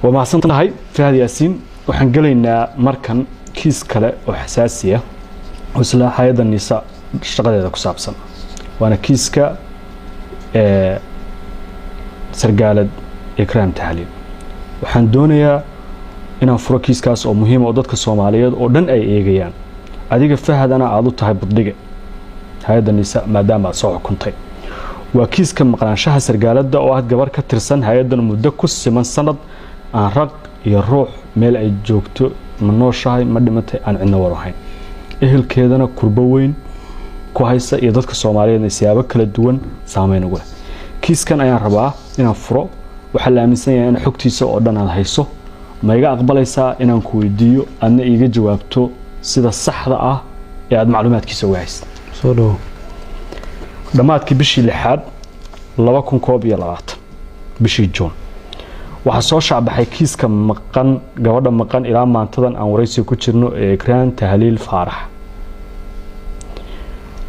وما حسنت هاي في هذه السين وحنقلنا مركن كيس كلا وحساسية وسلا هذا النساء اشتغل هذا كسابسا وأنا كيس ك سرقالد إكرام تحليل وحندونيا إن أفرو كيس كاس أو مهم أو ضد كصوماليات أو دن أي إيجيان أديك فهذا أنا عضوت هاي بالضجة هذا النساء ما دام صوع كنتي وكيس كم قران شهر سرقالد أو واحد جبار كترسن هذا المدكس من سند عن رق يروح ميل أي جوكتو من نور شاي مدمته عن عنا وراهين إهل كذا كربوين كويسة يضد كصوماليات نسيابك كل الدول سامين وجه كيس كان أيام ربعة إن أفرو وحلا من سنة أنا حكتي سو أردنا على هيسو ما يجا أقبل يسا إن أنكويديو أن يجي جوابته سيدا الصحراء يعد معلومات كيسو عيس صلوا دمات كبشي لحد لواكم كوبي لغات بشي جون وحصو شعب حي كيس كم مقن جواد مقن إلى ما انتظن أن ورئيسي كتشرنو إكران تهليل فارح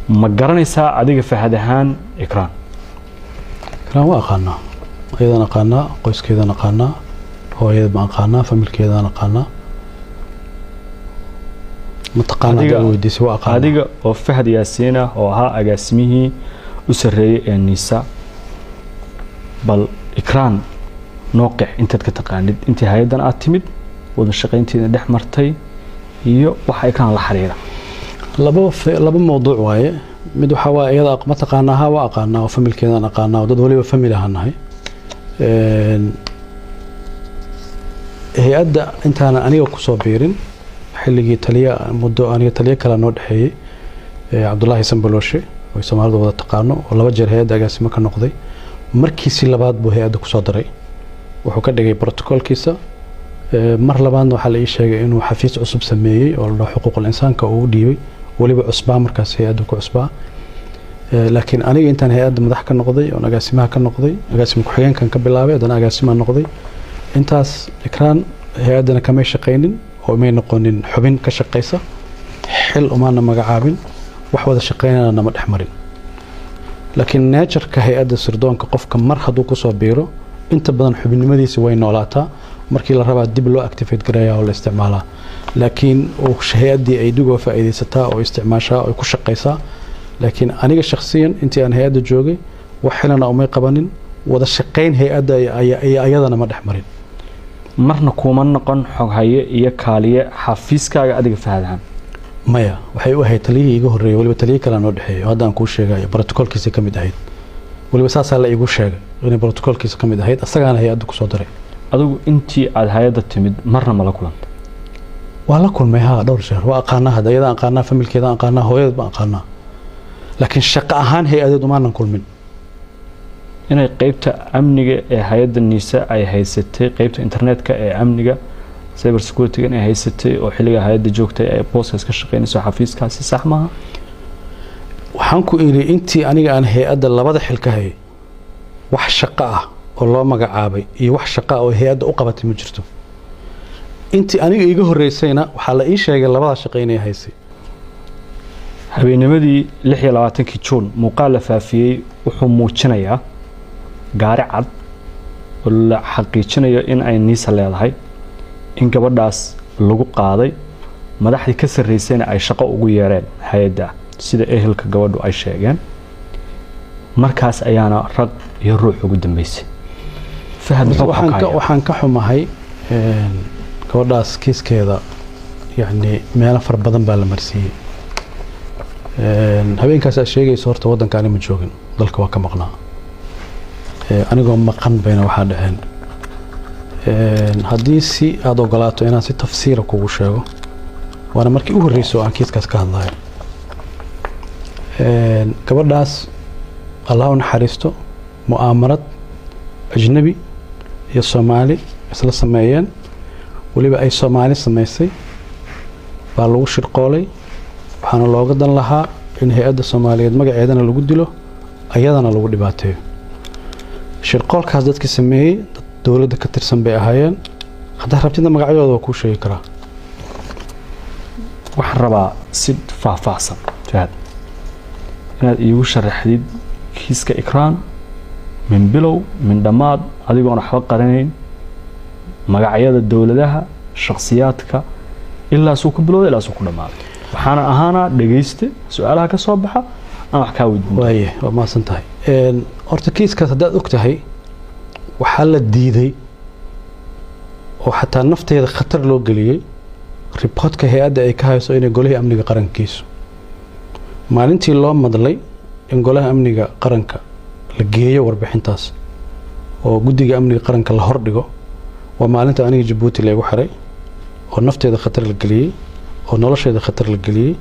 مقرن يسا عديق في هدهان إكران وأقانا أيضا نقانا قيس كذا نقانا هو أيضا نقانا فمل كذا نقانا متقانا دلو دي سواء قانا هذه وفهد ياسينة وها أقاسمه أسرية النساء بل إكران نوقع أنت تتقاند أنت هيدا أتمد ونشقين أنت ندح مرتي يو وحا إكران الحريرة لبا موضوع واي مد waxa waa iyada aqma taqaanaha waa aqaana oo familkeeda aqaana oo dad waliba family ahanahay hay'adda intaana aniga ku soo biirin xilligii taliya muddo aniga taliya kala noo dhaxeeyay Cabdullaahi Sanbaloshe oo Soomaalidu wada taqaano oo laba jeer hay'adda agaasimo ka noqday markiisi labaad buu hay'adda ku soo daray wuxuu ka dhigay protocolkiisa mar labaadna waxa la ii sheegay inuu xafiis cusub sameeyay oo la xuquuqul insaanka uu dhiibay وليبقى عصبة مركز هيئة كعصبة لكن أنا أنت هيئة مدح كنقضي أو نقاسمها كنقضي نقاسم كحيان كان كبلاوي ده نقاسمها نقضي أنت إكران هيئة أنا كمان شقين أو ما نقولين حبين كشقيسة حل أمانة مجعابين وحوذ شقين أنا مدحمرين لكن ناجر كهيئة السردون كقف كم مرحض وكسر بيرو أنت بدن حبين مدي سوي نولاتا markii la raba dib loo activate gareeyaa oo la isticmaalaa laakiin oo hay'adii ay dugo faa'iideysataa oo isticmaashaa oo ku shaqeysaa laakiin aniga shakhsiyan intii aan hay'adda joogay wax xilana oo may qabanin wada shaqeyn hay'adda ay ayadana ma dhaxmarin marna kuma noqon xog haye iyo kaaliye xafiiskaaga adiga faahadaan maya waxay u ahayd taliyihii iga horeeyay waliba taliye kale noo dhaxeeyay hadda aan ku sheegay protocolkiisa kamid ahayd waliba saasa la igu sheegay in protocolkiisa kamid ahayd asagana hay'adda ku soo daray adigu intii aad hay'adda timid marna ma la kulantay waa la kulmay ha dhowr jeer waa aqaana hadayada aqaana familkeeda aqaana hooyada ba aqaana laakiin shaqo ahaan hay'addu ma aanan kulmin inay qaybta amniga ee hay'adda nisa ay haysatay qaybta internetka ee amniga cyber security ay haysatay oo xilliga hay'adda joogtay ay process ka shaqeynayso xafiiskaasi sax ma waxaan ku iri intii aniga aan hay'adda labada xil ka hayay wax shaqo ah oo loo magacaabay iyo wax shaqo oo hay'adda u qabatay ma jirto intii aniga iga horeysayna waxa la ii sheegay labada shaqeynay haysay habeennimadii 26 Juun muuqaal la faafiyay wuxuu muujinayaa gaari cad oo la xaqiijinayo in ay niisa leedahay in gabadhaas lagu qaaday madaxdii ka sareysayna ay shaqo ugu yeereen hay'adda sida ehelka gabadhu ay sheegeen markaas ayaana rag iyo ruux ugu dambeysay waxaan ka xumahay gabadhaas kiiskeeda yani meelo far badan baa la marsiiyay habeenkaas aad sheegayso horta waddanka ani ma joogin dalka waa ka maqnaa anigoo maqan bayna waxaa dhaceen haddii si aad ogolaato inaan si tafsiira kugu sheego waana markii u horreysay oo aan kiiskaas ka hadlayo gabadhaas allah u naxariisto mu'aamarad ajnabi iyo Soomaali isla sameeyeen waliba ay Soomaali sameysay baa lagu shirqoolay waxaana looga dan lahaa in hay'adda Soomaaliyeed magaceedana lagu dilo ayadana lagu dhibaateeyo shirqoolkaas dadkii sameeyay dawladda ka tirsan bay ahaayeen hadda rabtida magacyadooda waa ku sheegi karaa waxaan rabaa si faahfaahsan jahad inaad iigu sharaxdid kiiska Ikraan من بلو من دماد أديكون حق قرنين magacyada dowladaha shakhsiyaadka ilaa suu ku bilowday ilaa suu ku dhammaaday waxaana ahaana dhagayste su-aalaha ka soo baxa aan wax kaa weydiin waaye waa mahadsan tahay horta kiiskaas haddaad og tahay waxaa la diiday oo xataa nafteeda khatar loo geliyey riboodka hay-adda ay ka hayso inay golihii amniga qarankiisu maalintii loo madlay in golaha amniga qaranka la geeyo warbixintaas oo guddiga amniga qaranka la hordhigo waa maalinta aniga Jabuuti la igu xiray oo nafteeda khatar la geliyey oo nolosheeda khatar la geliyey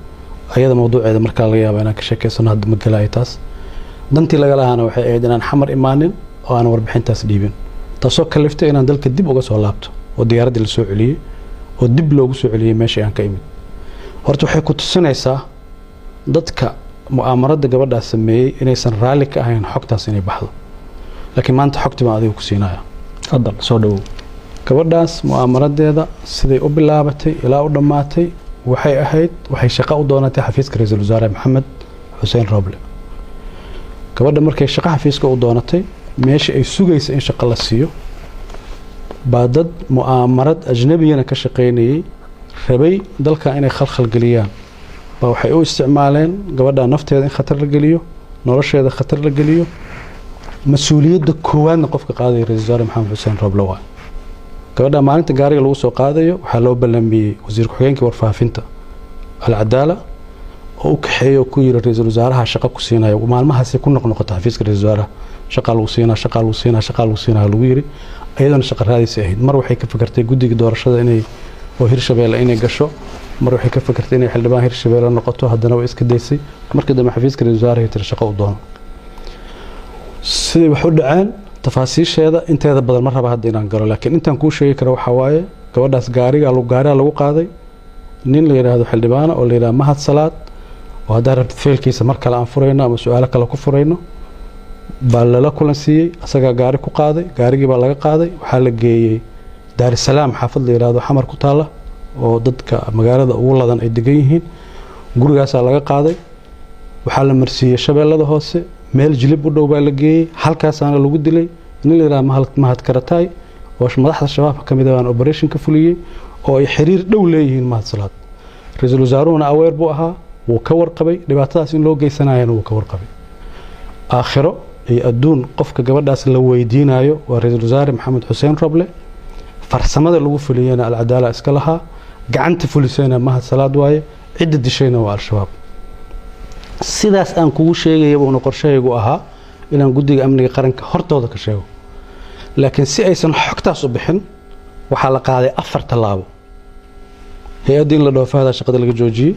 ayada mawduuceeda markaa laga yaabo inaan ka sheekeysano hadda ma galaayo taas dantii laga lahaana waxay ahayd inaan xamar imaanin oo aan warbixintaas dhiibin taasoo kaliftay inaan dalka dib uga soo laabto oo diyaaraddii la soo celiyey oo dib loogu soo celiyey meeshii aan ka imid horta waxay ku tusinaysaa dadka mu'aamarada gabadhaas sameeyey inaysan raalli ka ahayn xogtaas inay baxdo laakiin maanta xogtii baan adiga ku siinaya fadal soo dhawow gabadhaas mu'aamaradeeda siday u bilaabatay ilaa u dhammaatay waxay shaqo u doonatay xafiiska ra'iisul wasaare maxamed xuseen roble gabadha markay shaqo xafiiska u doonatay meeshii ay sugaysa in shaqo la siiyo baa dad mu'aamarad ajnabiyana ka shaqaynayay rabay dalka inay khalkhal geliyaan baa waxay u isticmaaleen gabadha nafteeda in khatar la geliyo nolosheeda khatar la geliyo mas-uuliyadda koowaadna qofka qaadaya ra'iisul wasaare maxamed xuseen roble waa gabadha maalinta gaariga lagu soo qaadayo waxaa loo ballamiyey wasiir ku-xigeenkii warfaafinta alcadaala oo u kaxeeyo ku yiri ra'iisul wasaaraha shaqo ku siinayo maalmahaasi ku noqnoqota xafiiska ra'iisul wasaaraha shaqo lagu siinaa lagu yiri ayadana shaqo raadis ahayd mar waxay ka fikirtay guddiga doorashada inay oo Hirshabeelle inay gasho mar waxay ka fikirtay inay xildhibaan Hirshabeelle noqoto haddana way iska daysay markii dambe xafiiska ra'iisul wasaaraha tir shaqo u doono sidii wax u dhaceen tafaasiisheeda inteeda badan ma raba hadda inaan galo laakiin intaan kuu sheegi karo waxa waaye gabadhaas gaariga lagu qaaday nin la yiraahdo xildhibaan oo la yiraahdo Mahad Salaad oo hadda rabtid feelkiisa mar kale aan furayno ama su'aalo kale ku furayno baa la kulan siiyey asaga gaari ku qaaday gaarigii baa laga qaaday waxaa la geeyey Daar es Salaam xaafad la yiraahdo xamar ku taala oo dadka magaalada ugu ladan ay degan yihiin gurigaas laga qaaday waxaa la marsiiyey Shabeellada hoose meel jilib u dhow baa la geeyey halkaasaana lagu dilay nin la yiraahdo Mahad Karatay oo madaxda shabaabka kamid ah operation ka fuliyay oo ay xiriir dhow leeyihiin Mahad Salaad ra'iisul wasaaruhuna aweer buu ahaa wuu ka warqabay dhibaatadaas in loo geysanayana wuu ka warqabay aakhiro iyo adduun qofka gabadhaas la weydiinayo waa ra'iisul wasaare maxamed xuseen roble farsamada lagu fuliyayna alcadaala iska lahaa gacanta fulisayna Mahad Salaad waaye cidda dishayna waa al-shabaab sidaas aan kugu sheegay uu qorshaygu ahaa inaan guddiga amniga qaranka hortooda ka sheego laakiin si aysan xogtaas u bixin waxaa la qaaday 4 talaabo hay'adda in la dhoofaada shaqada laga joojiyay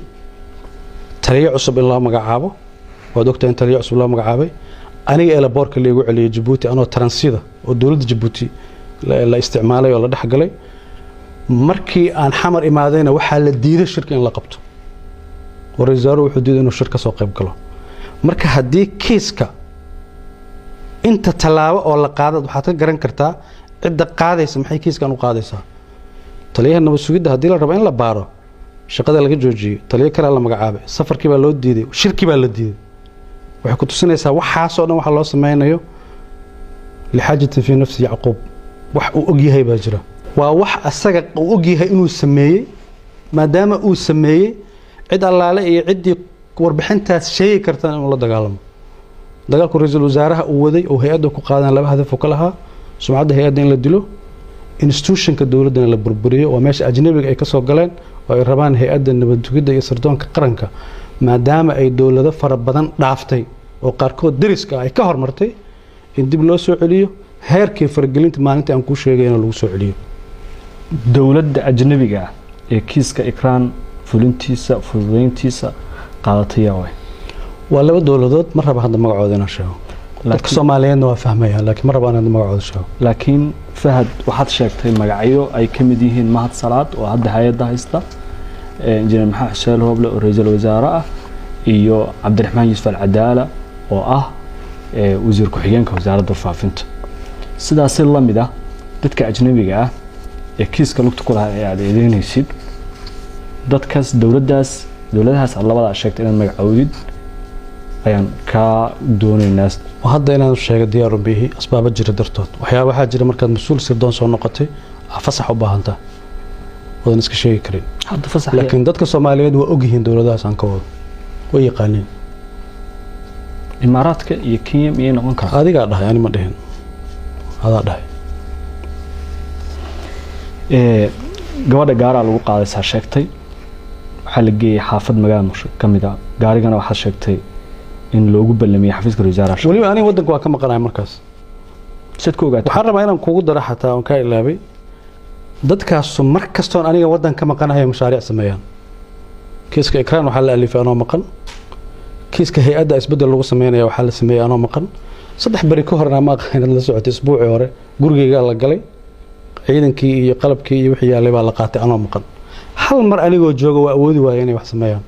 taliye cusub in loo magacaabo waad ogtahay in taliye cusub loo magacaabay aniga ee boorka la igu celiyay Djibouti anoo transida oo dawladda Djibouti la isticmaalay oo la dhaxgalay markii aan xamar imaadayna waxaa la diiday shirka in la qabto waraysaaro wuxuu diiday inuu shirka soo qayb galo marka haddii kiiska inta talaabo oo la qaadad waxaad ka garan kartaa cidda qaadaysa maxay kiiskan u qaadaysaa taliyaha nabad sugidda haddii la rabo in la baaro shaqada laga joojiyay taliye kale la magacaabay safarkii baa loo diiday shirkii baa la diiday waxay ku tusinaysaa waxaasoo dhan waxa loo sameeynayo lixaajati fi nafsi Yacquub wax uu og yahay baa jira waa wax asaga uu og yahay inuu sameeyay maadaama uu sameeyay cid allaale iyo ciddii warbixintaas sheegi kartaan inuu la dagaalamo dagaalku ra'iisul wasaaraha uu waday oo hay'adda ku qaadan laba hadaf oo kala ahaa sumcadda hay'adda in la dilo institutionka dawladda la burburiyo oo meesha ajnabiga ay ka soo galeen oo ay rabaan hay'adda nabad sugidda iyo sirdoonka qaranka maadaama ay dawlado fara badan dhaaftay oo qaarkood dariska ay ka hormartay in dib loo soo celiyo heerkii faragelinta maalinta aan ku sheegayna lagu soo celiyo dawladda ajnabiga ee kiiska ikraan fulintiisa fududeyntiisa qaadatay waa laba dawladood mar raba hadda magacooda inaan sheego dadka Soomaaliyeedna waa fahmayaan laakiin mar raba inaan magacooda sheego laakiin Fahad waxaad sheegtay magacyo ay ka mid yihiin Mahad Salaad oo hadda hay'adda haysta injineer Maxamed Xuseen Roble oo ra'iisul wasaare ah iyo Cabdiraxmaan Yuusuf Al-Cadaala oo ah wasiir ku-xigeenka wasaaradda warfaafinta sidaas la mid ah dadka ajnabiga ah ee kiiska lugta ku lahaa ee aad eedeynaysid dadkaas dawladahaas labada sheegtay inaad magacoodid ayaan ka doonaynaa hadda inaan sheego diyaar u bihi asbaab jira dartood waxyaabaha jira markaad mas'uul sirdoon soo noqotay fasax u baahantaa wadan iska sheegi karin hadda fasax laakiin dadka Soomaaliyeed waa og yihiin dawladahaas aan ka wado way yaqaaniin imaaraadka iyo Kenya miyay noqon karaan adiga dhahay ani ma dhihin adaa dhahay gabadha gaara lagu qaadaysaa sheegtay waxa la geeyay xaafad magaalada kamid ah gaarigana waxa sheegtay in loogu ballamiyay xafiiska wasaarada waliba ani wadanka waa ka maqanaay markaas sid ku ogaatay waxaan rabaa inaan kugu daro xataa aan ka ilaabay dadkaas mar kastoon aniga wadan ka maqanahay mashaariic sameeyaan kiiska ikraan waxa la alifay anoo maqan kiiska hay'adda isbedel lagu sameeyo waxa la sameeyay anoo maqan saddex bari ka horna ma aqaan la socotay isbuuci hore gurigeyga la galay ciidankii iyo qalabkii iyo wixii yaalay baa la qaatay anoo maqan hal mar anigoo jooga waa awoodi waayay inay wax sameeyaan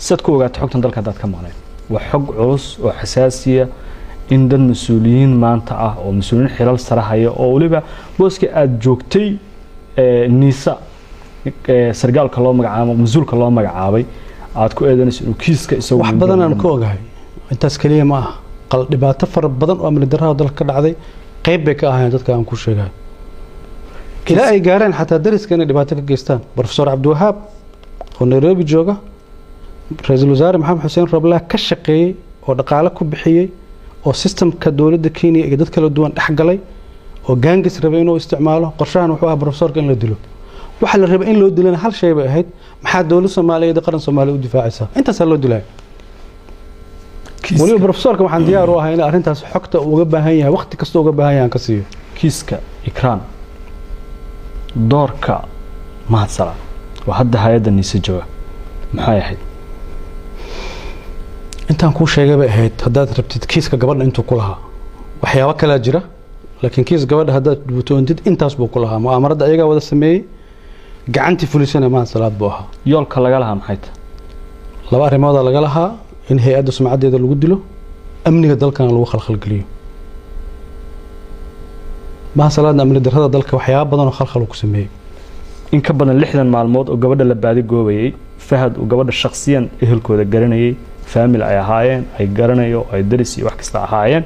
sid ku ogaatay xogtan dalka dad ka maqnay waa xog culus oo xasaasiya in dad mas'uuliyiin maanta ah oo mas'uuliyiin xilal sare haya oo waliba booska aad joogtay niisa sargaalka loo magacaabo mas'uulka loo magacaabay aad ku eedanayso inuu kiiska isagu wax badan aan ka ogahay intaas kaliya ma aha qal dhibaato far badan oo amni darrada dalka ka dhacday qayb bay ka ahaayeen dadka aan ku sheegay ilaa ay gaareen xataa dariska inay dhibaato ka geystaan professor Abdiwahaab oo Nairobi jooga ra'iisul wasaare Maxamed Xuseen Roble ka shaqeeyay oo dhaqaale ku bixiyay oo systemka dawladda Kenya iyo dad kala duwan dhaxgalay oo gaangis rabay inuu isticmaalo qorshahan wuxuu ahaa professorka in la dilo waxa la rabay in loo dilana hal shay bay ahayd maxaa dawladda Soomaaliyeed qaran Soomaaliya u difaacaysaa intaas loo dilay waliba professorka waxaan diyaar u ahay in arrintaas xogta uga baahan yahay waqti kasta uga baahan yahay ka siiyo kiiska ikraan doorka mahadsala waa hadda hay'adda niisa jooga maxay ahayd intaan ku sheegay bay ahayd haddaad rabtid kiiska gabadha intuu ku lahaa waxyaabo kala jira laakiin kiis gabadha haddaad dubtoontid intaas buu ku lahaa mu'aamarada ayaga wada sameeyay gacantii fulisana mahadsalaad buu ahaa yoolka laga lahaa maxay tahay laba arrimood laga lahaa in hay'adda sumcadeeda lagu dilo amniga dalkana lagu khalkhalgeliyo mahadsalaadna amni darrada dalka waxyaabo badan oo khalkhal ku sameeyay in ka badan 60 maalmood oo gabadha la baadi goobayay fahad oo gabadha shakhsiyan ehelkooda garanayay family ay ahaayeen ay garanayo ay daris iyo wax kasta ahaayeen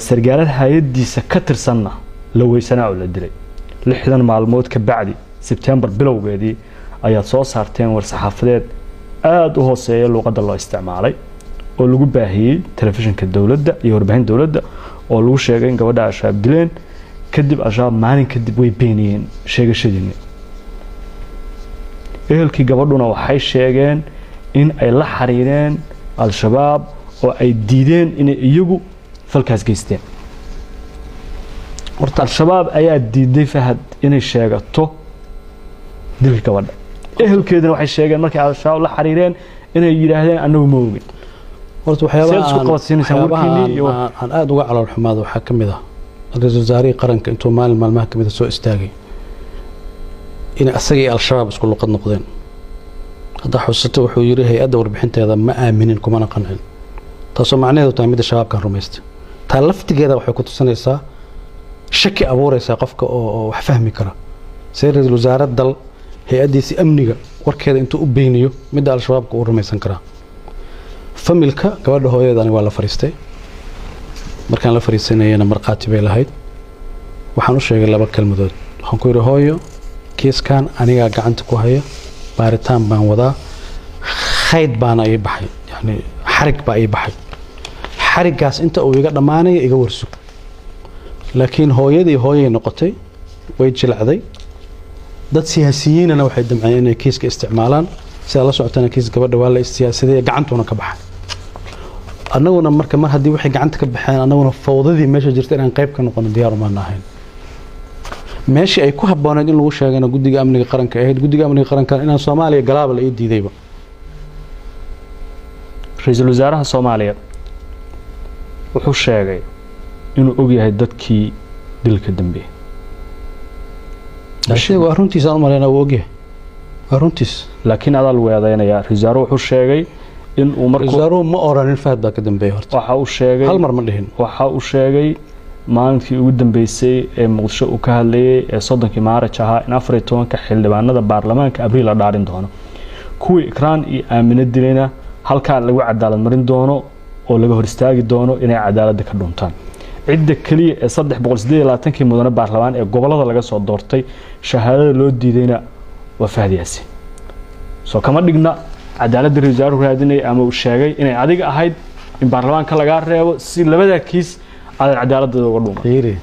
sargaalada hay'adiisa ka tirsanna la weysanaa oo la dilay 60 maalmood ka bacdi September bilowgeedii ayaad soo saarteen war saxaafadeed aad u hooseeya luqadda loo isticmaalay oo lagu baahiyay telefishinka dawladda iyo warbaahin dawladda oo lagu sheegay in gabadha ashaab dileen kadib ashaab maalin kadib way beeniyeen sheegashadiina ehelkii gabadhuna waxay sheegeen in ay la xariireen al-shabaab oo ay diideen inay iyagu falkaas geysteen horta al-shabaab ayaa diiday fahad inay sheegato dilka gabadha ehelkeeduna waxay sheegeen markay al-shabaab la xariireen inay yiraahdeen anagu ma ogin horta waxyaabaha aan aad uga calool xumaado waxaa ka mid ah ra'iisul wasaaraha qaranka intuu maalmaha ka mid soo istaagay in asaga iyo al-shabaab isku luqad noqdeen hadda xusato wuxuu yiri hay'adda warbixinteeda ma aaminin kuma qancin taasoo macnaheedu tahay mid shabaabkan rumaystay taa laftigeeda waxay ku tusinaysaa shaki abuuraysaa qofka oo wax fahmi kara ra'iisul wasaaraha dal hay'adiisa amniga warkeeda intuu u beyniyo mid al-shabaabka uu rumaysan kara familka gabadha hooyadeedani waa la fariistay markaan la fariisanayna marqaati bay lahayd waxaan u sheegay laba kalmadood waxaan ku yiri hooyo kiiskan aniga gacanta ku haya baaritaan baan wadaa khayd baan ay baxay yani xarig baa ay baxay xarigaas inta uu iga dhamaanay iga warsu laakiin hooyadii hooyay noqotay way jilacday dad siyaasiyiinna waxay damceen inay kiiska isticmaalaan sida la socotana kiis gabadha waa la siyaasadeeyay gacantuna ka baxay annaguna marka mar hadii waxay gacanta ka baxeen annaguna fawdadii meesha jirta inaan qayb ka noqono diyaar uma nahayn meeshii ay ku habboonayd in lagu sheegana guddiga amniga qaranka ahayd guddiga amniga qaranka inaan Soomaaliya galaab la diidayba ra'iisul wasaaraha Soomaaliya wuxuu sheegay inuu og yahay dadkii dilka dambeeyay ashii waa runtiisa aan mareena oo ogyahay waa runtiis laakiin aad weedaynaya ra'iisul wasaaruhu wuxuu sheegay in uu markuu ra'iisul wasaaruhu ma oranin fahad baa ka dambeeyay horta waxa uu sheegay hal mar ma dhihin waxa uu sheegay maalintii ugu dambeysay ee Muqdisho uu ka hadlayay ee 30 Maarch ahaa in 14 xildhibaanada baarlamaanka Abriil la dhaarin doono kuwii ikraan iyo aamina dilayna halka lagu cadaalad marin doono oo laga hor istaagi doono inay cadaaladda ka dhuntaan cidda kaliya ee 328 mudane baarlamaan ee gobolada laga soo doortay shahaadada loo diidayna waa Fahad Yaasiin soo kama dhigna cadaaladda ra'iisul wasaaruhu raadinay ama uu sheegay inay adiga ahayd in baarlamaanka laga reebo si labada kiis aad cadaaladda uga dhuumo fiiri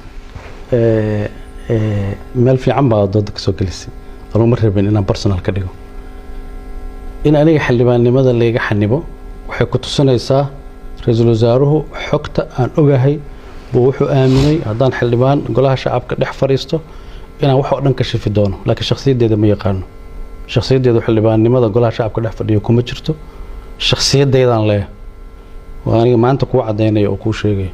meel fiican baa dad ka soo gelisay anuu ma rabin inaan personal ka dhigo in aniga xildhibaannimada layga xanibo waxay ku tusinaysaa ra'iisul wasaaruhu xogta aan ogahay buu wuxuu aaminay haddaan xildhibaan golaha shacabka dhex fariisto inaan wax oo dhan ka shifi doono laakiin shakhsiyadeeda ma yaqaano shakhsiyadeedu xildhibaannimada golaha shacabka dhex fadhiyo kuma jirto shakhsiyadeedaan leeyahay waa aniga maanta kuu caddaynaya oo kuu sheegaya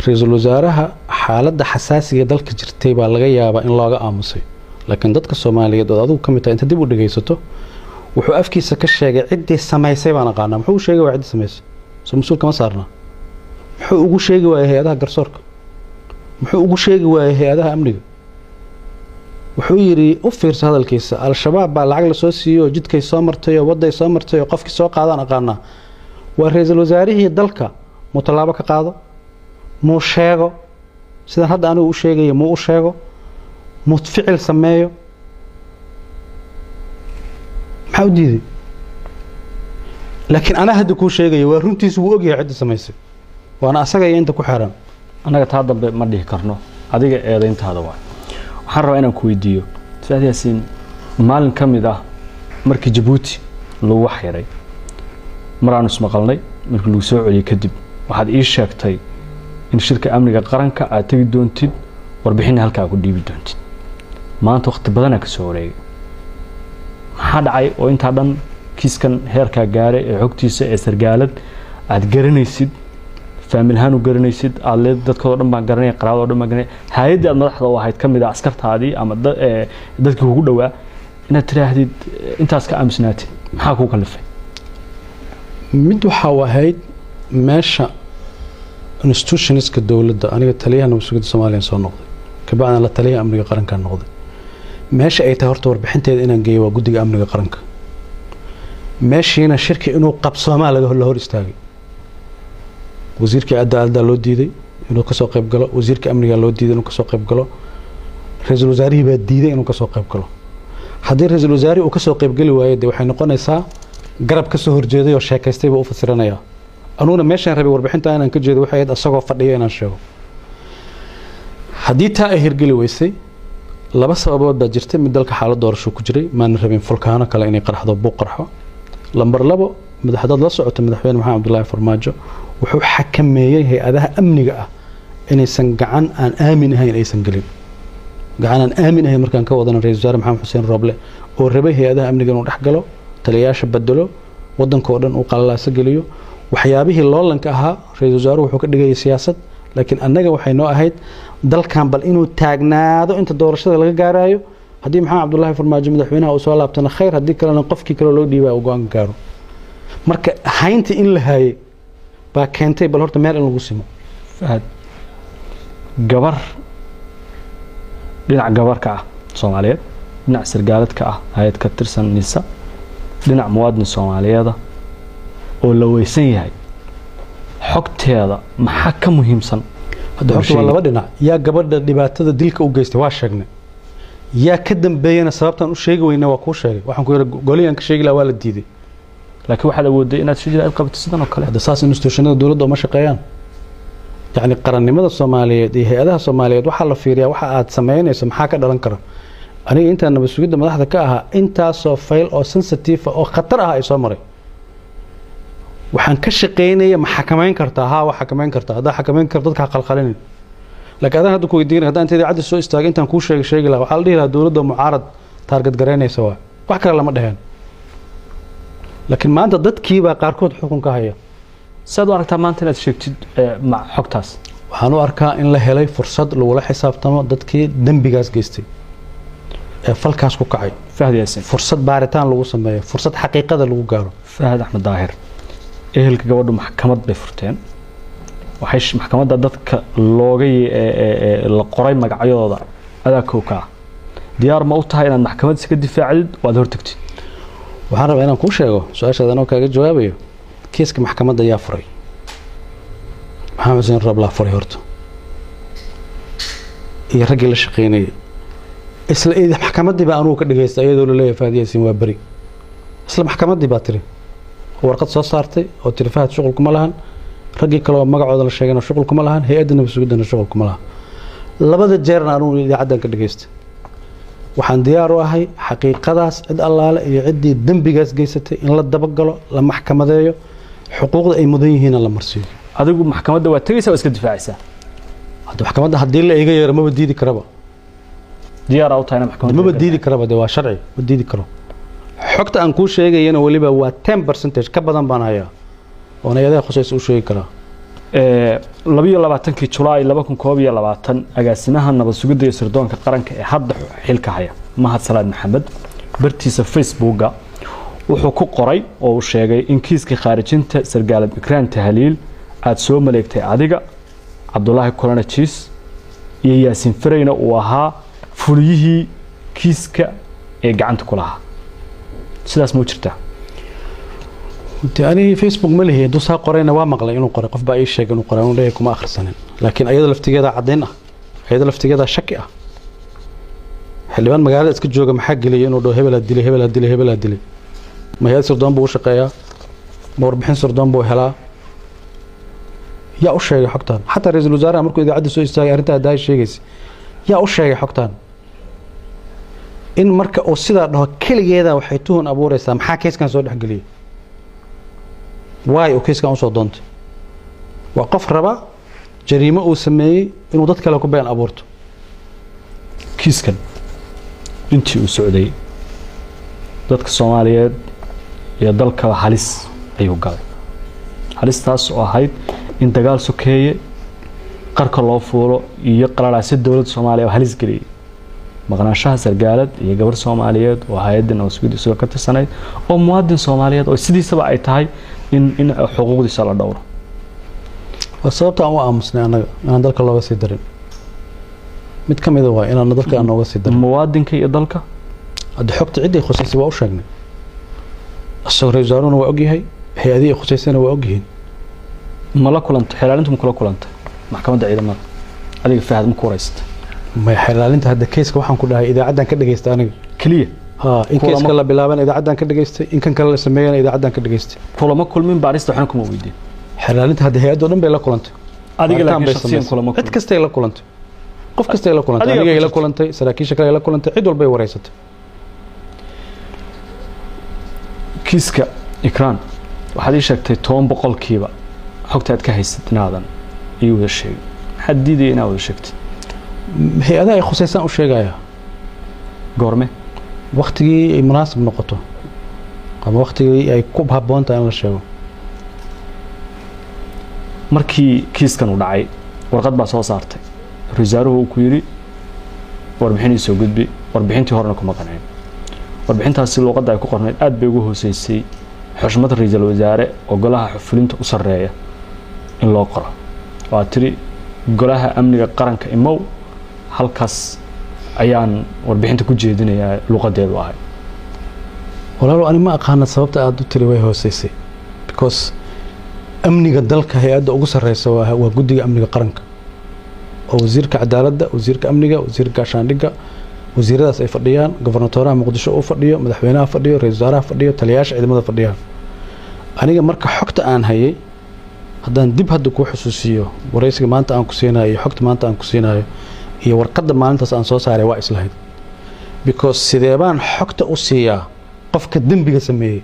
ra'iisul wasaaraha xaaladda xasaasiga dalka jirtay baa laga yaabaa in looga aamusay laakiin dadka Soomaaliyeed oo adigu kamid tahay inta dib u dhageysato wuxuu afkiisa ka sheegay ciddii samaysay baan aqaanaa muxuu sheegay waa ciddii samaysay soo mas'uul kama saarna muxuu ugu sheegi waayay hay'adaha garsoorka muxuu ugu sheegi waayay hay'adaha amniga wuxuu yiri u fiirso hadalkiisa al-shabaab baa lacag la soo siiyay jidkay soo martay oo waday soo martay oo qofkii soo qaadan aqaanaa waa ra'iisul wasaarihii dalka mutalaabo ka qaado muu sheego sidaan hadda anigu u sheegay muu u sheego muu ficil sameeyo maxaa u diiday laakiin ana hadda kuu sheegayo waa runtiisu wuu ogyahay cidda samaysay waana asaga iyo inta ku xeeran anaga taa dambe ma dhihi karno adiga eedayntaada waa waxaan rabaa inaan ku weydiiyo Fahad Yaasiin maalin ka mid ah markii Djibouti lagu xiray maraan ismaqalnay markii lagu soo celiyay kadib waxaad ii sheegtay in shirka amniga qaranka aad tagi doontid warbixin halka ku dhiibi doontid maanta waqti badan ka soo wareegay maxaa dhacay oo inta dhan kiiskan heerka gaaray ee xogtiisa ee sargaalad aad garanaysid faamilhaan u garanaysid aad dadkooda dhan baan garanay qaraabada dhan baan garanay hay'adda aad madaxda u ahayd kamid ah askartaadii ama dadkii ugu dhawaa inaad tiraahdid intaas ka aamusnaatid maxaa ku kalifay mid waxa ahayd meesha institutionska dawladda aniga taliyaha nabadgelyada Soomaaliya soo noqday ka bacdan la taliyaha amniga qaranka noqday meesha ay tahay horta warbixinteeda inaan geeyo waa guddiga amniga qaranka meeshiina shirki inuu qabsoomaa laga hor istaagay wasiirka cadaaladda loo diiday inuu ka soo qayb galo wasiirka amniga loo diiday inuu ka soo qayb galo ra'iisul wasaarihi baa diiday inuu ka soo qayb galo haddii ra'iisul wasaarihi uu ka soo qayb gali waayo waxay noqonaysaa garab ka soo horjeeday oo sheekaystay buu u fasiranaya anuna meeshaan rabay warbixinta inaan ka jeedo waxay ahayd asagoo fadhiyo inaan sheego haddii taa ay hirgeli weysay laba sababood baa jirtay mid dalka xaalad doorasho ku jiray maan rabin fulkaano kale inay qarxdo buuq qarxo lambar 2 madaxda la socota madaxweyne Maxamed Abdullaahi Farmaajo wuxuu xakameeyay hay'adaha amniga ah inaysan gacan aan aamin ahayn aysan galin gacan aan aamin ahayn markaan ka wadana ra'iisul wasaare Maxamed Xuseen Roble oo rabay hay'adaha amniga inuu dhex galo taliyaasha bedelo wadanka oo dhan uu qalalaasa galiyo waxyaabihii loolanka ahaa ra'iisul wasaaruhu wuxuu ka dhigay siyaasad laakiin annaga waxay noo ahayd dalkan bal inuu taagnaado inta doorashada laga gaarayo haddii Maxamed Abdullaahi Farmaajo madaxweynaha uu soo laabtana khayr haddii kalena qofkii kale loo dhiibay uu go'aan gaaro marka haynta in la haayay baa keentay bal horta meel in lagu simo Fahad gabar dhinac gabarka ah Soomaaliyeed dhinac sargaaladka ah hay'ad ka tirsan nisa dhinac muwaadin Soomaaliyeed oo la weysan yahay xogteeda maxaa ka muhiimsan hadda horta laba dhinac yaa gabadha dhibaatada dilka u geystay waa sheegnay yaa ka dambeeyana sababtan u sheegi weyna waa ku sheegay waxaan ku yiri goliyaan ka sheegi la waa la diiday laakiin waxaad awooday inaad shijir aad qabato sidan oo kale hadda saas institutionada dawladda ma shaqeeyaan يعني قرنimada Soomaaliyeed iyo hay'adaha Soomaaliyeed waxa la fiiriyaa waxa aad sameynayso maxaa ka dhalan kara aniga inta nabad sugidda madaxda ka ahaa intaas oo file oo sensitive oo khatar ah ay soo maray waxaan ka shaqeynaya ma xakameyn kartaa ha waxa xakameyn kartaa hada xakameyn kartaa dadka qalqalin laakiin adan hadda ku weydiinay hadaan inta caddi soo istaagay intaan ku sheegi lahaa waxa la dhihi lahaa dawladda mucaarad target gareynaysa wax kale lama dhahan laakiin maanta dadkii baa qaarkood xukun ka haya سادو أركتها ما أنت نتشكت مع حكتاس. وحنو أركا إن له هلاي فرصة لولا حساب تمام دتكي دم بيجاز جستي. فالكاس كوكعي. فهد ياسين. فرصة بارتان لو سماه فرصة حقيقة لو جاره. فهد أحمد ظاهر. إيه اللي جوده محكمة بفرتين. وحش محكمة دتك لوجي القريم مجعيوضة هذا كوكا. ديار موتها إن المحكمة سكت دفاع عدد وأظهر تكتي. وحنا بقينا نقول شيء سؤال هذا نوكا جوابيه. كيسك محكمة يافري maxamed xuseen rooble furay horta iyo raggii la shaqeynayay isla maxkamaddii baa anugu ka dhagaystay iyadoo la leeyahay Fahad Yaasiin waa beri isla maxkamaddii baa tiri warqad soo saartay oo tiri Fahad shuqul kuma lahan raggii kale oo magacooda la sheegayna shuqul kuma lahan hay'adda nabad sugidana shuqul kuma lahan labada jeerna anugu idaacaddan ka dhagaystay waxaan diyaar u ahay xaqiiqadaas cid allaale iyo ciddii dembigaas geysatay in la dabagalo la maxkamadeeyo xuquuqda ay mudan yihiin la marsiiyo adigu maxkamadda waa tagaysaa waa iska difaacaysaa hadda maxkamadda haddii la iga yeero maba diidi karaba diyaar u tahay maxkamadda maba diidi karaba de waa sharci ma diidi karo xogta aan kuu sheegayana waliba waa 10% ka badan baan hayaa oo hay'adaha khusaysa u sheegi karaa 22 Julaay 2022 agaasimaha nabad sugidda iyo sirdoonka qaranka ee hadda xilka haya Mahad Salaad Maxamed bartiisa Facebooka wuxuu ku qoray oo uu sheegay in kiiska khaarijinta sargaalad Ikraan Tahliil aad soo maleegtay adiga Cabdullaahi Kulanajiis iyo Yaasiin Fareyna uu ahaa fuliyihii kiiska ee gacanta ku lahaa sidaas ma jirtaa أنا فيسبوك ملهي دوسها قرينا وامقلا إنه قري قف بأي شيء إنه قري إنه ليكم آخر سنة لكن أيضا الافتقاد عدينا أيضا الافتقاد شكئة حلبان مقالة اسكت جوجا محق لي إنه ده هبل الدلي هبل الدلي هبل الدلي ما هي سردان بو شقيا مربحين سردان بو هلا يا أشياء حقتان حتى رئيس الوزراء أمركم إذا عدوا سوء استاجر أنت ده الشيء جيس يا أشياء حقتان إن مركب أصيدا ده كل جيدا وحيتون أبو رسام حكيس كان صادق حقلي واي وكيس كان وصل دونت وقف ربع جريمة وسميه إنه ضد كلا كوبين أبورته كيس كان أنتي والسعودية ضد الصوماليات يضل كلا حليس أيوه قال حليس تاس وهايد إن تقال سكية قرق الله فورو يقرأ على سد دولة الصومالية وحليس قليل مقناشها سرقالد يقبر الصوماليات وهايدنا وسويد سوى كتر سنة أو مواد صوماليات أو سدي سبع أي تاي إن حقوق دي صار دورة والسبب تاعو أمسنا أنا ذلك الله وسيد درين متكم إذا واي أنا ذلك أنا وسيد درين مواد كي ذلك هاد حقت عدة خصيصي وأوشجنا الصغر يزارون وأوجهي هي هذه خصيصين وأوجهين ملاكل أنت حلال أنتم كلاكل أنت محكمة دعيدة ما هذه في هذا مكوريست ما حلال أنت هذا كيس وحن كلها إذا عدنا كده جيست أنا كلية إن كيس كلا بلابن إذا عدنا كده جيست إن كان كلا سمينا إذا عدنا كده جيست كل ما كل من باريس تحنكم موجودين حلال أنت هذا هي دون بيلا كلنت هذه لكن شخصيا كل ما عد كستي لا كلنت قف كستي لا كلنت أنا جاي لا كلنت سراكي شكل لا كلنت عدول بي وريست كيسك إكران وحدي شكتي توم بقول كيبا حكتها كهيست نادن يود الشيء حديدي أنا ولا شكت هي هذا خصيصا أو شيء جاية قرمة وقتي مناسب نقطة أما وقتي أي كوب هبون تاني الشيء markii kiiskan uu dhacay warqad baa soo saartay risaaruhu uu ku yiri warbixin soo gudbi warbixintii horena kuma qancin warbixintaasi luqadda ay ku qornayd aad bay ugu hooseysay xushmada ra'iisul wasaare oo golaha xufulinta u sareeya in loo qoro waa tiri golaha amniga qaranka imow halkaas ayaan warbixinta ku jeedinayaa luqadeedu ahay walaalo ani ma aqaan sababta aad u tiri way hooseysay because amniga dalka hay'adda ugu sareysa waa guddiga amniga qaranka oo wasiirka cadaaladda wasiirka amniga wasiirka shaandhiga wasiiradaas ay fadhiyaan gobernatooraha muqdisho uu fadhiyo madaxweynaha fadhiyo ra'iisul wasaaraha fadhiyo taliyaasha ciidamada fadhiyaan aniga marka xogta aan hayay haddaan dib hadda ku xusuusiyo wareysiga maanta aan ku siinayo iyo xogta maanta aan ku siinayo iyo warqadda maalintaas aan soo saaray waa islahayd because sidee baan xogta u siiyaa qofka dembiga sameeyey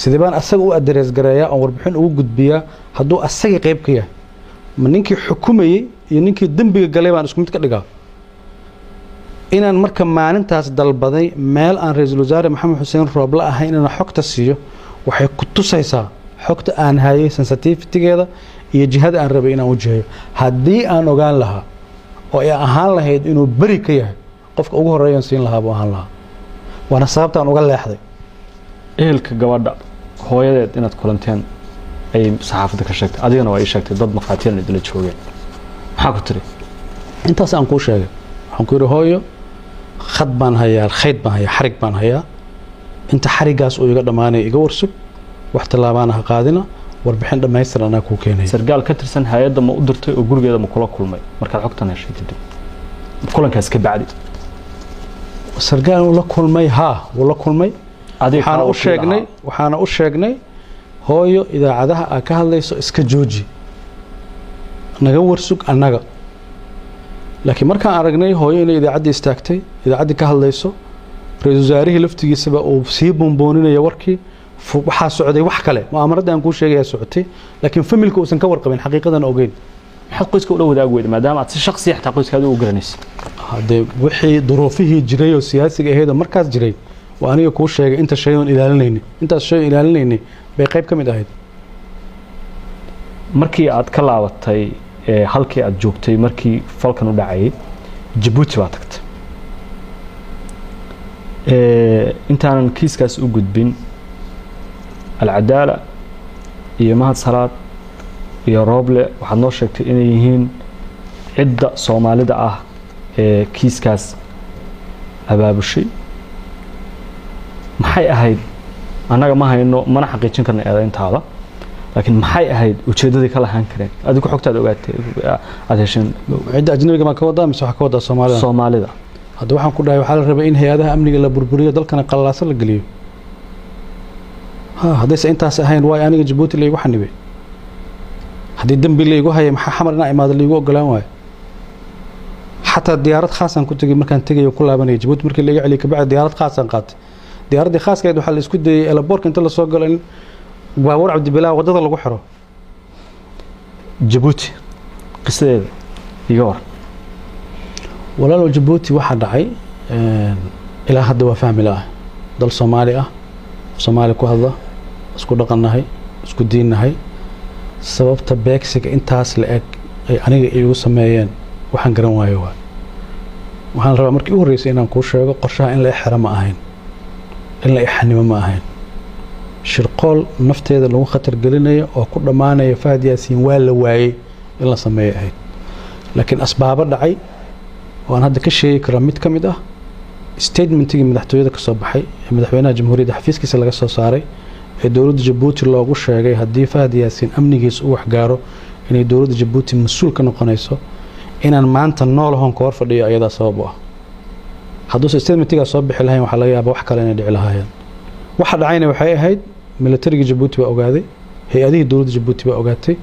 sidee baan asaga u address gareeyaa oo warbixin ugu gudbiyaa hadduu asaga qayb ka yahay ma ninkii xukumayay iyo ninkii dembiga galay baan isku mid ka dhigaa inaan marka maalintaas dalbaday meel aan ra'iisul wasaare maxamed xuseen rooble ahayn inaan xogta siiyo waxay ku tusaysaa xogta aan hayay sensitivitygeeda iyo jihada aan rabay inaan wajahayo haddii aan ogaan lahaa oo ay ahaan lahayd inuu beri ka yahay qofka ugu horeeyaan siin lahaa buu ahaan lahaa waana sababtaan uga leexday ehelka gabadha hooyadeed inaad kulanteen ay saxaafadda ka sheegtay adigana waa ii sheegtay dad maqaatiyan idila joogeen maxaa ku tiri intaas aan kuu sheegay waxaan ku yidhi hooyo khad baan hayaa khayd baan hayaa xarig baan hayaa inta xarigaas uu iga dhammaanaya iga warsug wax tallaabaana ha qaadina warbixin dhammaystiran anaa kuu keenaya sargaal ka tirsan hay'adda ma u dirtay oo gurigeeda ma kula kulmay markaad xogtan heshay kadib kulankaas ka bacdi sargaal uu la kulmay wuu la kulmay waxaana u sheegnay hooyo idaacadaha aad ka hadlayso iska jooji naga warsug annaga laakiin markaan aragnay hooyo inay idaacaddii istaagtay idaacaddii ka hadlayso ra-iisul wasaarihii laftigiisaba uu sii boonbooninaya warkii waxaa socday wax kale mu'aamarada aan kuu sheegayaa socotay laakiin familka uusan ka warqabin xaqiiqadan ogeyn maxaad qoyska ula wadaagi weyday maadaama aad si shakhsi ah taa qoyskaada u garanaysa haddee wixii duruufihii jiray oo siyaasiga ahayd oo markaas jiray waa aniga kuu sheegay inta shay oon ilaalinaynay intaas shay ilaalinaynay bay qayb ka mid ahayd markii aad ka laabatay halkii aad joogtay markii falkan u dhacayay Djibouti baa tagtay intaanan kiiskaas u gudbin alcadaala iyo mahad salaad iyo rooble waxaad noo sheegtay inay yihiin cidda soomaalida ah ee kiiskaas abaabushay maxay ahayd annaga ma hayno mana xaqiijin karna eedayntaada laakiin maxay ahayd ujeedadii ka lahaan kareen adigu xogtaada ogaatay aad hesheen cidda ajnabiga ma ka wadaa mise waxa ka wadaa Soomaalida hadda waxaan ku dhahay waxaa la rabay in hay'adaha amniga la burburiyo dalkana qalalaasa la geliyo haddayse intaas ahayn waay aniga Djibouti laygu xanibay haddii dambi laygu hayay maxaa xamar inaa imaado laygu ogolaan waayo xataa diyaarad khaasaan ku tegay markaan tegayo ku laabanaya Djibouti markii laga celiyay kabacdi diyaarad khaasaan qaatay diyaaraddii khaaskeed waxaa la isku dayay elaboorka inta lasoo galo in baabuur cabdibilaa waddada lagu xiro Djibouti qisadeeda iga war walaalow Djibouti waxaa dhacay ilaa hadda waa fahmi laah dal Soomaali ah Soomaali ku hadla isku dhaqannahay isku diinnahay sababta beegsiga intaas la eg ay aniga iigu sameeyeen waxaan garan waayo waxaan rabaa markii u horreysay inaan kuu sheego qorshaha in la ixira ma ahayn in la ixanimo ma ahayn shirqool nafteeda lagu khatar gelinayo oo ku dhammaanaya Fahad Yaasiin waa la waayey in la sameeyo ahayd laakiin asbaabo dhacay oo aan hadda ka sheegi karo mid ka mid ah statementigii madaxtooyada ka soo baxay ee madaxweynaha jamhuuriyadda xafiiskiisa laga soo saaray ee dowladda Djibouti loogu sheegay haddii Fahad Yaasiin amnigiisa uu wax gaaro inay dowladda Djibouti mas'uul ka noqonayso inaan maanta nool hoon ka hor fadhiyo ayadaa sabab u ah hadduuse statementigaa soo bixi lahayn waxaa laga yaabaa wax kale inay dhici lahaayeen waxa dhacayna waxay ahayd militariga Djibouti baa ogaaday hay-adihii dowladda Djibouti baa ogaatay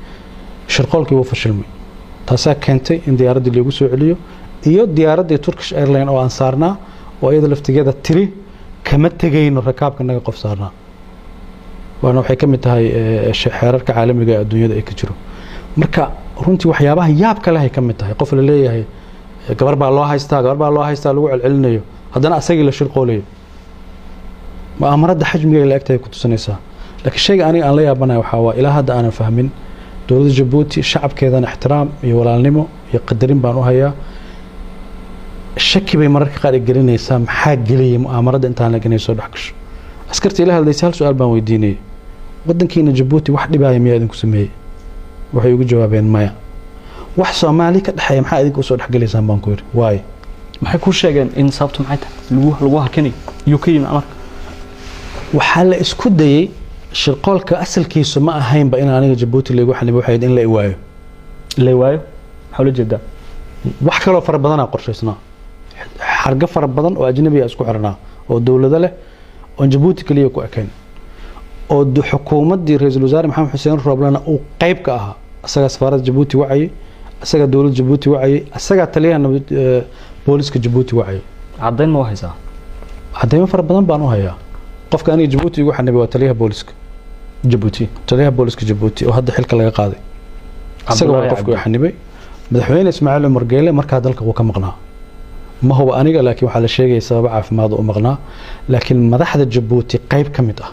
shirqoolkii wuu fashilmay taasaa keentay in diyaaraddii lagu soo celiyo iyo diyaaraddii Turkish Airlines oo aan saarnaa oo iyada laftigeeda tiri kama tegayno rakaabka naga qof saarnaa waana waxay ka mid tahay xeerarka caalamiga ee adduunyada ay ka jiro marka runtii waxyaabaha yaabka leh ay ka mid tahay qof la leeyahay gabar baa loo haystaa lagu celcelinayo haddana asagii la shirqoolayo mu'aamarada xajmiga la egtahay ku tusinaysaa laakiin shayga aniga aan la yaabanahay waxaa waa ilaa hadda aanan fahmin dowladda Djibouti shacabkeedana ixtiraam iyo walaalnimo iyo qadarin baan u hayaa shaki bay mararka qaar gelinaysaa maxaa geliyay mu'aamarada intaan la ganay soo dhax gasho askartii la hadlaysay hal su'aal baan weydiinay wadankiina Djibouti wax dhibaaya miyaa idinku sameeyay waxay ugu jawaabeen maya wax Soomaali ka dhaxay maxaa idinku soo dhax galaysaan baan ku yiri waay maxay ku sheegeen in sababtu maxay tahay lagu hakanay UK amarka waxaa la isku dayay shirqoolka asalkiisu ma ahaynba in aniga Djibouti lagu xanibay waxay in la iwaayo xawla jeeda wax kale oo fara badan qorshaysnaa xarga fara badan oo ajnabi ah isku xirnaa oo dawladda leh oo Djibouti kaliya ku ekeen oo xukuumadii ra'iisul wasaare Maxamed Xuseen Rooblana uu qayb ka ahaa asaga safaaradda Djibouti wacay asaga dawladda Djibouti wacay asaga taliyaha booliska Djibouti wacay caddayn ma haysaa caddayn fara badan baan u hayaa qofka aniga Djibouti ugu xanibay waa taliyaha booliska Djibouti oo hadda xilka laga qaaday asaga waa qofka xanibay madaxweyne Ismaaciil Umar Geele markaa dalka uu ka maqnaa ma huwa aniga laakiin waxa la sheegay sabab caafimaad oo maqnaa laakiin madaxda Djibouti qayb ka mid ah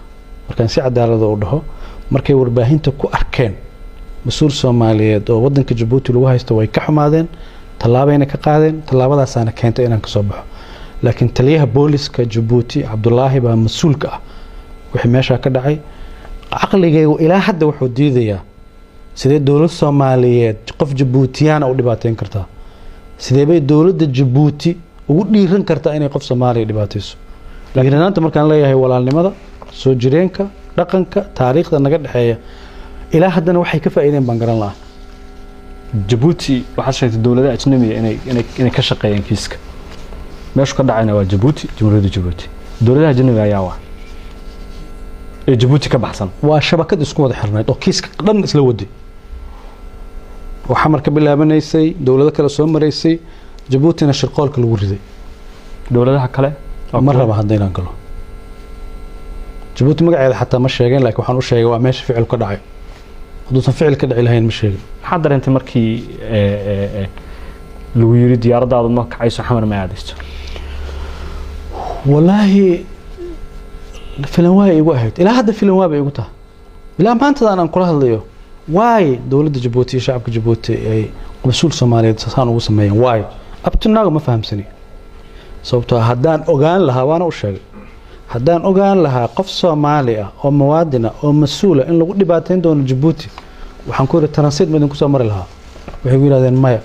markaan si cadaalad u dhaho markay warbaahinta ku arkeen mas'uul Soomaaliyeed oo wadanka Djibouti lagu haysto way ka xumaadeen talaabayna ka qaadeen talaabadaasana keentay inaan ka soo baxo laakiin taliyaha booliska Djibouti Cabdullaahi baa mas'uulka ah wixii meesha ka dhacay aqligaygu ilaa hadda wuxuu diidayaa sidee dawlad Soomaaliyeed qof Djiboutiyaan u dhibaateyn kartaa sidee bay dawladda Djibouti ugu dhiiran kartaa inay qof Soomaali dhibaateyso laakiin maanta markaan leeyahay walaalnimada soo jireenka dhaqanka taariikhda naga dhaxeeya ilaa haddana waxay ka faa'iideen baan garan lahaa. jabuuti waxaad sheegtay dowladaha ajnabiga inay ka shaqeeyeen kiiska meeshu ka dhacayna waa jabuuti jamhuuriyadda jabuuti dowladaha ajnabiga ayaa waa ee jabuuti ka baxsan waa shabakad isku wada xirnayd oo kiiska dhan isla waday oo xamar ka bilaabanaysay dowlado kale soo maraysay jabuutina shirqoolka lagu riday dowladaha kale ma raba haddaynan galo jabuuti magaceeda xataa ma sheegeen laakiin waxaan u sheegay waa meesha ficil ka dhacay hadduusan ficil ka dhici lahayn ma sheegin maxaad dareentay markii lagu yiri diyaaradaadu ma kacayso xamar ma aadayso wallaahi filan waa igu ahayd ilaa hadda filan waa bay igu tahay ilaa maantadan aan kula hadlayo waay dowladda jabuuti iyo shacabka jabuuti ay mas-uul soomaaliyeed saan ugu sameeyeen waay abtinaaga ma fahamsani sababtoo haddaan ogaan lahaa waana u sheegay haddaan ogaan lahaa qof soomaali ah oo muwaadin ah oo mas-uula in lagu dhibaateyn doono jabuuti waxaan ku yidhi transit ma idinku soo mari lahaa waxay ku yidhahdeen maya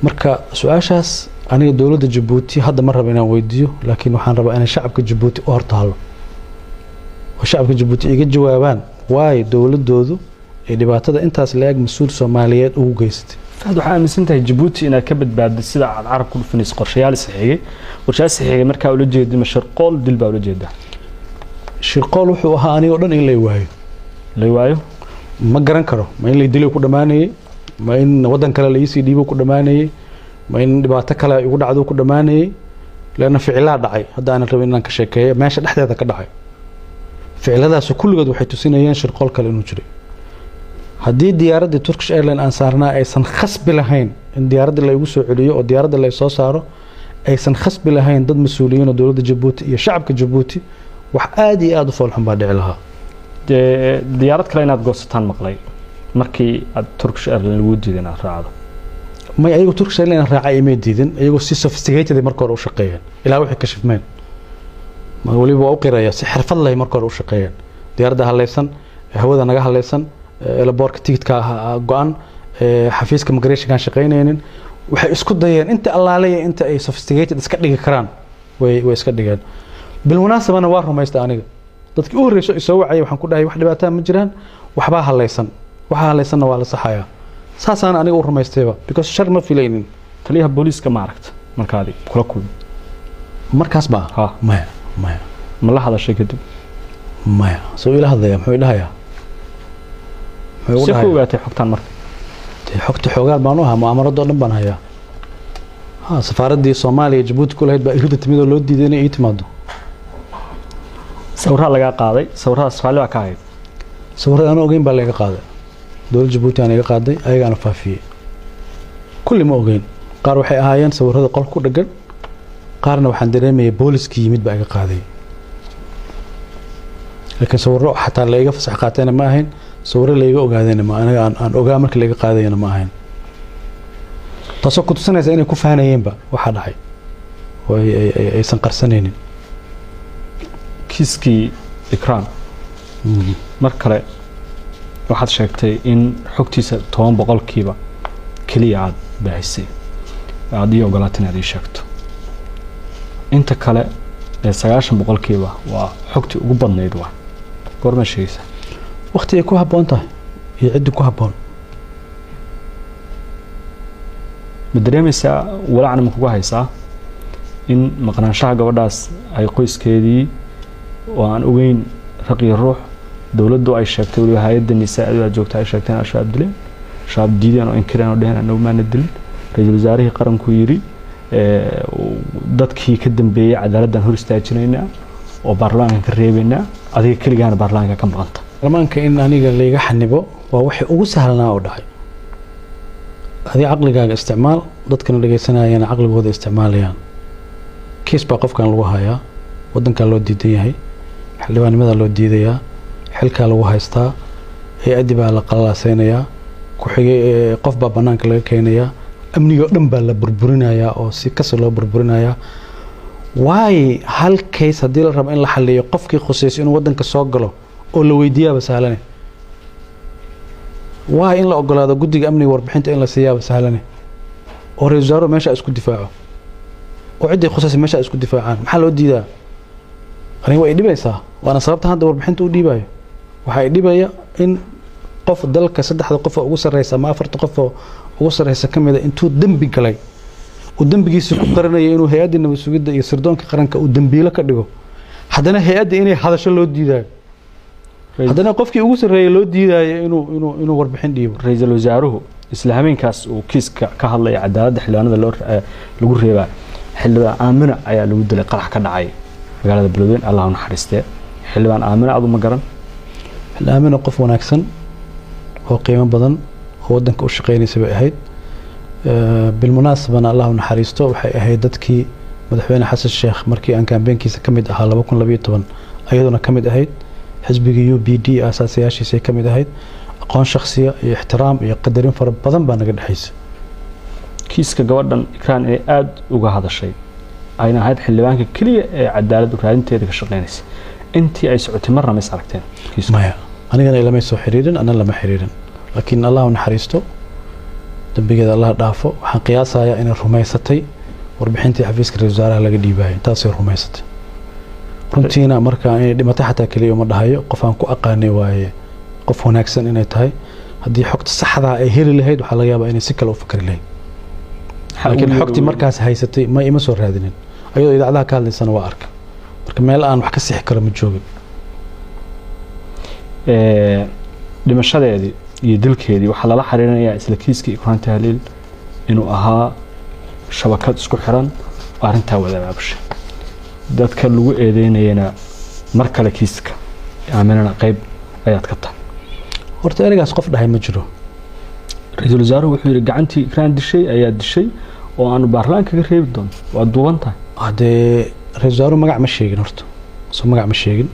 marka su-aashaas aniga dowladda jabuuti hadda ma raba inaan weydiiyo laakiin waxaan rabaa inay shacabka jabuuti u hortaalo oo shacabka jabuuti iga jawaabaan waayo dowladoodu ee dhibaatada intaas la-eg mas-uul soomaaliyeed ugu geysatay fahad waxaa aaminsan tahay jabuuti inaad ka badbaadid sida aad carab ku dhufanayso qorshayaal saxiigay qorshayaal saxiigay markaa ula jeedid ma shirqool dil baa ula jeedaa shirqool wuxuu ahaa anigoo dhan in la waayo ma garan karo ma in la dilay ku dhamaanayay ma in wadan kale la iisii dhiibo ku dhamaanayay ma in dhibaato kale igu dhacdo ku dhamaanayay leena ficilaa dhacay hadda aan rabin inaan ka sheekeeyo meesha dhexdeeda ka dhacay ficiladaas kulligood waxay tusinayeen shirqool kale inuu jiray haddii diyaaradda Turkish Airlines aan saarnaa aysan khasbi lahayn in diyaaradda la igu soo celiyo oo diyaaradda la soo saaro aysan khasbi lahayn dad mas'uuliyiin oo dowladda Djibouti iyo shacabka Djibouti wax aad iyo aad u foolxun baa dhici lahaa diyaarad kale inaad goosataan maqlay markii aad Turkish Airlines lagu diiday inaad raacdo ma ayagu Turkish Airlines raacay ma diidin ayagu si sophisticated marka hore u shaqeeyeen ilaa wixii ka shifmeen ma waliba u qiraya si xirfad leh marka hore u shaqeeyeen diyaaradda halaysan hawada naga halaysan laboorka tigidka go'an xafiiska migration shaqeynayeen waxay isku dayeen inta allaalay inta ay sophisticated iska dhigi karaan way iska dhigeen bil munaasabana waa rumaysta aniga dadkii u horeeyay soo wacay waxaan ku dhahay wax dhibaato ma jiraan waxba halaysan waxa halaysanna waa la saxayaa saasaan aniga u rumaystayba because shar ma filaynin taliyaha booliiska ma aragta markaadi kula kulmi markaas ba maya ma la hadashay kadib maya soo ila hadlaya muxuu ilahayaa si ku ogaatay xogtaan marka xogta xogaal baan u ahaa mu'amaradoo dhan baan hayaa safaaradii Soomaaliya Djibouti ku lahayd baa irida timidoo loo diiday inay timaado sawirada laga qaaday sawiradaas faali baa ka ahayd sawirada aan ogeyn baa laga qaaday dowladda Djibouti aan iga qaaday ayagaana faafiyay kulli ma ogeyn qaar waxay ahaayeen sawirada qol ku dhagan qaarna waxaan dareemayay booliskii yimid baa iga qaaday laakiin sawirro xataa la iga fasax qaatayna ma ahayn sawirro la iga ogaadayna ma anaga aan ogaa markii la iga qaadayna ma ahayn taasoo ku tusinaysa inay ku faanayeenba waxa dhacay oo aysan qarsanaynin kiiskii ikraan mar kale waxaad sheegtay in xogtiisa 10% kaliya aad baahisay aad iyo ogolaatin aad sheegto inta kale 90% waa xogtii ugu badnayd waa goorma sheegaysa waqti ay ku haboon tahay iyo cid ku haboon madareemaysa walacna kugu haysaa in maqnaanshaha gabadhaas ay qoyskeedii oo aan ogeyn raqiyo ruux dawladdu ay sheegtay wali hay'adda nisaa'adu ay joogtay ay sheegteen ashaab dileen shaab diideen oo inkireen oo dheheen anuu maana dilin ra'iisul wasaarihii qaranku yiri dadkii ka dambeeyay cadaaladdan hor istaajinayna oo baarlamaanka ka reebayna adiga kaligaana baarlamaanka ka maqanta baarlamaanka in aniga la iga xanibo waa wixii ugu sahlanaa oo dhacay adiga aqligaaga isticmaal dadkana dhageysanayaan aqligooda isticmaalayaan kiis baa qofkan lagu hayaa wadanka loo diidan yahay xildhibaanimada loo diidayaa xilka lagu haystaa hay'adii baa la qalalaasaynayaa ku xigay qof baa banaanka laga keenayaa amniga dhan baa la burburinayaa oo si kas loo burburinayaa waay hal case hadii la rabo in la xalliyo qofkii khusayso inuu wadanka soo galo oo la weydiiyaa sahlan waay in la ogolaado guddiga amniga warbixinta in la siiyaa sahlan oo ra'iisul wasaare meesha isku difaaco oo cidii khusayso meesha isku difaacaan maxaa loo diidaa ani way dhibaysaa waana sababta hadda warbixinta u dhiibayo waxay dhibaya in qof dalka saddexda qof oo ugu sareysa ama afarta qof oo ugu sareysa kamid ah intuu dambi galay uu dambigiisa ku qaranayo inuu hay'adda nabad sugidda iyo sirdoonka qaranka uu dambiilo ka dhigo haddana hay'adda inay hadasho loo diidayo haddana qofkii ugu sareeyay loo diidayo inuu warbixin dhiibo ra'iisul wasaaruhu isla habeenkaas uu kiiska ka hadlay cadaaladda xildhibaanada lagu reebay xildhibaan Aamina ayaa lagu dilay qarax ka dhacay magaalada Beledweyne Allah u naxariistay xildhibaan Aamina aad uma garan Aamina qof wanaagsan oo qiimo badan oo wadanka u shaqeynaysa bay ahayd بالمناسبة الله نحرسته وحي أهي دتكي مدحوين حسن الشيخ مركي أن كان بين كيس كمد أها لبكون لبيتون أيضا كمد أهيد حزب UPD أساسي شيء سي كمد أهيد أقوان شخصية احترام يقدرين فرب بدن بنا قد حيس كيس كجوردن كان آد وجه هذا الشيء أين هاد حلوانك كلية عدالة وكرادين تيرك الشغلانيس أنت أي سعوتي مرة مسألتين كيس ما أنا قال لما يسوي حريرا أنا لما حريرا لكن الله نحرسته dambigeeda Allah dhaafo waxaan qiyaasayaa inay rumaysatay warbixintii xafiiska ra'iisul wasaaraha laga dhiibay taasoo rumaysatay runtiina marka ay dhimatay xataa kaliya uma dhahayo qof aan ku aqaanay waaye qof wanaagsan inay tahay haddii xogta saxda ay heli lahayd waxa laga yaabaa inay si kale u fikri lahayd laakiin xogtii markaas haysatay ma ima soo raadinin ayadoo idaacadaha ka hadlaysana waa arka marka meel aan wax ka sixi karo ma joogin dhimashadeedii iyo dilkeedii waxa lala xiriirinayaa isla kiiskii Ikraan Tahliil inuu ahaa shabakad isku xiran oo arinta wada aabshay dadka lagu eedeynayna mar kale kiiska aaminana qayb ayaad ka tahay horta erigaas qof dhahay ma jiro ra'iisul wasaaruhu wuxuu yiri gacantii Ikraan dishay ayaa dishay oo aan baarlamaanka ka reebi doon waa duuban tahay hadee ra'iisul wasaaruhu magac ma sheegin horta soo magac ma sheegin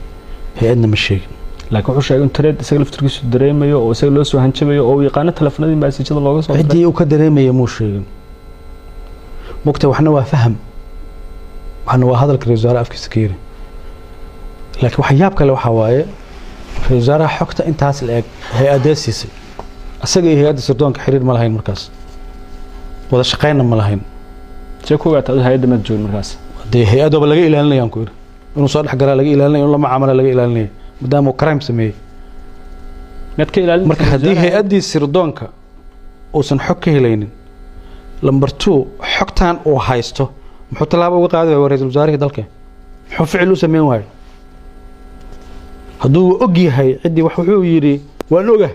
hay'adna ma sheegin laakiin wuxuu sheegay in tareed isaga laftirkiisu dareemayo oo isaga loo soo hanjabayo oo yaqaan telefoonadii maasajada looga soo diray uu ka dareemayo muu sheegin mugta waxna waa faham waxna waa hadalka ra'iisul wasaaraha afkiisa ka yiri laakiin waxa yaab kale waxa waaye ra'iisul wasaaraha xogta intaas la eg hay'adda siisay asaga iyo hay'adda sirdoonka xiriir ma lahayn markaas wada shaqeyn ma lahayn sheeko gaata hay'adda ma joogin markaas hadii hay'adda laga ilaalinayo aan ku yiri inuu soo dhax galaa laga ilaalinayo in la macaamilo laga ilaalinayo مدام كرايم سمي نتكي إلى مركز هذه هيئة سردونك وسن حكي هلين لمبرتو حكتان أو هايستو محط لعبة وقاعد ورئيس الوزراء ذلك محو فعلوا سمين واي هدو أجي هاي عدي وحوحو يري ونوجه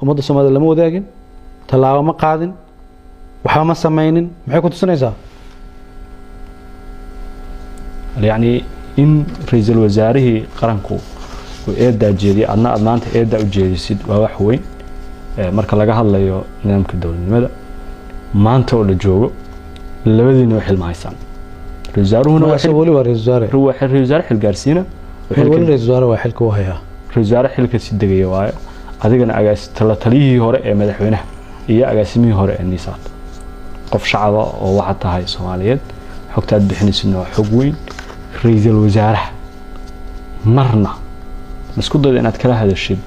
ومضى سماد اللي ذاكن تلاوة ما قاعدين وحما سمينين محي كنت سنة يعني in ra'iisul wasaarihii qaranku uu eedaa jeediyay adna maanta eedaa u jeedisid waa wax weyn marka laga hadlayo nidaamka dawladnimada maanta oo la joogo labadiina way xilmaaysan ra'iisul wasaaruhuna waa ra'iisul wasaare xil gaarsiina ra'iisul wasaare waa xilka u haya ra'iisul wasaare xilka si degaya waayo adigana taliyihii hore ee madaxweynaha iyo agaasimihii hore ee nisaad qof shacaba oo waxa tahay Soomaaliyeed xogtaad bixinaysid waa xog weyn ra'iisul wasaaraha marna isku dayay inaad kala hadashid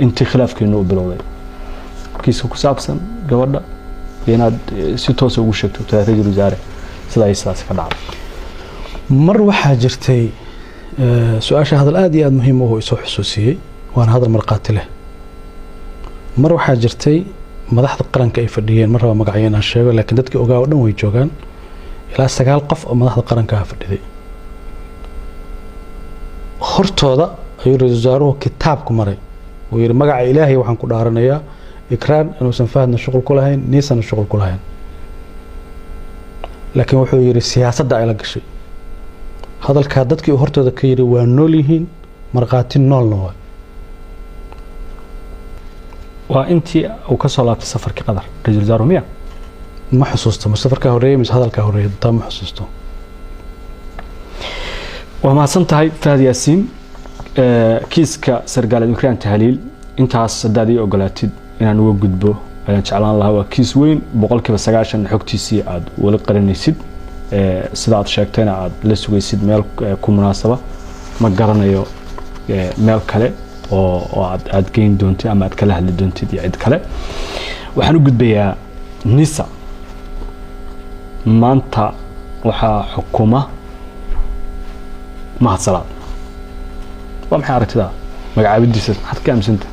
intii khilaafkeenu u bilowday kiiska ku saabsan gabadha inaad si toos ugu sheegto ra'iisul wasaare sida ay sidaas ka dhacday mar waxaa jirtay su'aasha hadal aad iyo aad muhiim u soo xusuusiyay waan hadal marqaati leh mar waxaa jirtay madaxda qaranka ay fadhiyeen mar raba magacyada aan sheego laakiin dadkii ogaa oo dhan way joogaan ilaa 9 qof oo madaxda qaranka ah fadhiday hortooda ayuu ra'iisul wasaaruhu kitaab ku maray oo yiri magaca Ilaahay waxaan ku dhaaranayaa Ikraan inuusan faahna shuqul ku lahayn niisan shuqul ku lahayn laakiin wuxuu yiri siyaasadda ay la gashay hadalka dadkii hortooda ka yiri waa nool yihiin marqaati noolna waa intii uu ka soo laabtay safarkii qadar ra'iisul wasaaruhu miya ما حسوسته مستفرك هوريه مش هذا الكهوريه تام حسوسته وما سنتهي فهد ياسين كيسكا سرقال إكران تهليل انت صدادي اوغلاتيد inaan uga gudbo ayaan jeclaan lahaa waa kiis weyn boqolkiiba 90 xogtiisii aad wala qarinaysid sida aad sheegtayna aad la sugaysid meel ku munaasaba ma garanayo meel kale oo aad geyn doonto ama aad kala hadli doontid cid kale waxaan u gudbayaa nisa maanta waxaa xukuma mahadsalaad waa maxay aragtida magacaabidiisa maxaad ka aaminsantahay